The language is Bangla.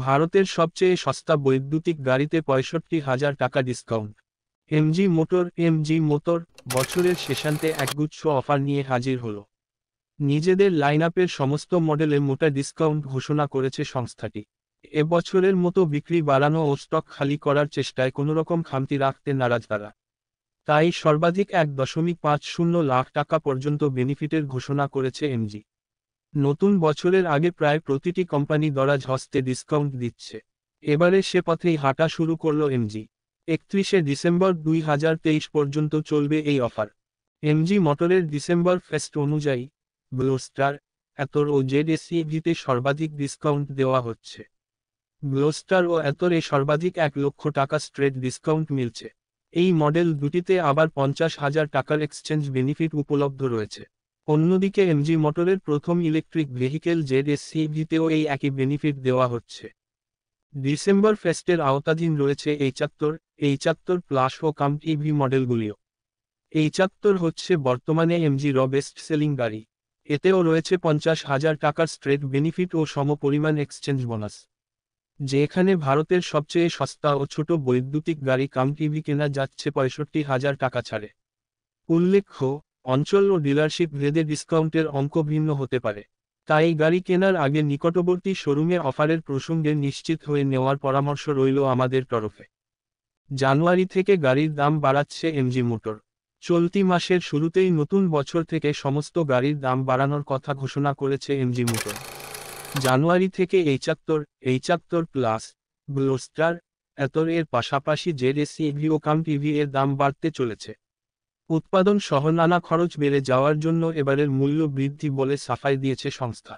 ভারতের সবচেয়ে সস্তা বৈদ্যুতিক গাড়িতে ৬৫,০০০ টাকা ডিসকাউন্ট। এমজি মোটর বছরের শেষান্তে একগুচ্ছ অফার নিয়ে হাজির হলো। নিজেদের লাইনআপের সমস্ত মডেলে মোটা ডিসকাউন্ট ঘোষণা করেছে সংস্থাটি। এবছরের মতো বিক্রি বাড়ানো ও স্টক খালি করার চেষ্টায় কোনোরকম খামতি রাখতে নারাজ তারা। তাই সর্বাধিক ১.৫০ লাখ টাকা পর্যন্ত বেনিফিটের ঘোষণা করেছে এমজি। নতুন বছরের আগে প্রায় প্রতিটি কোম্পানি দরাজ হস্তে ডিসকাউন্ট দিচ্ছে। এবারে সে পথেই হাঁটা শুরু করল এমজি। ৩১শে ডিসেম্বর ২০২৩ পর্যন্ত চলবে এই অফার। এমজি মোটরের ডিসেম্বর ফেস্ট অনুযায়ী গ্লোস্টার, এতর ও জেড-এসইভিতে সর্বাধিক ডিসকাউন্ট দেওয়া হচ্ছে। গ্লোস্টার ও এতরে সর্বাধিক ১,০০,০০০ টাকা স্ট্রেট ডিসকাউন্ট মিলছে। এই মডেল দুটিতে আবার ৫০,০০০ টাকার এক্সচেঞ্জ বেনিফিট উপলব্ধ রয়েছে। অন্যদিকে এমজি মোটরের প্রথম ইলেকট্রিক ভেহিকেল জেড-এসইভিতেও এই একই বেনিফিট দেওয়া হচ্ছে। ডিসেম্বর ফেস্টের আওতাধীন রয়েছে এইচ৭, প্লাস ও কাম ইভি মডেলগুলিও। এইচ৭ হচ্ছে বর্তমানে এমজির বেস্ট সেলিং গাড়ি। এতেও রয়েছে ৫০,০০০ টাকার স্ট্রেট বেনিফিট ও সমপরিমাণ এক্সচেঞ্জ বোনাস। যেখানে ভারতের সবচেয়ে সস্তা ও ছোট বৈদ্যুতিক গাড়ি কাম ইভি কেনা যাচ্ছে ৬৫,০০০ টাকা ছাড়ে। উল্লেখ্য, অঞ্চল ও ডিলারশিপ ভেদে ডিসকাউন্টের অঙ্ক ভিন্ন হতে পারে। তাই গাড়ি কেনার আগে নিকটবর্তী শোরুমে অফারের প্রসঙ্গে নিশ্চিত হয়ে নেওয়ার পরামর্শ রইল আমাদের তরফে। জানুয়ারি থেকে গাড়ির দাম বাড়াচ্ছে এমজি মোটর। চলতি মাসের শুরুতেই নতুন বছর থেকে সমস্ত গাড়ির দাম বাড়ানোর কথা ঘোষণা করেছে এমজি মোটর। জানুয়ারি থেকে এইচ৭ প্লাস, গ্লোস্টার, এতর এর পাশাপাশি জেড-এসইভি ও কাম ইভি এর দাম বাড়তে চলেছে। উৎপাদন সহ নানা খরচ বেড়ে যাওয়ার জন্য এবারের মূল্য বৃদ্ধি বলে সাফাই দিয়েছে সংস্থা।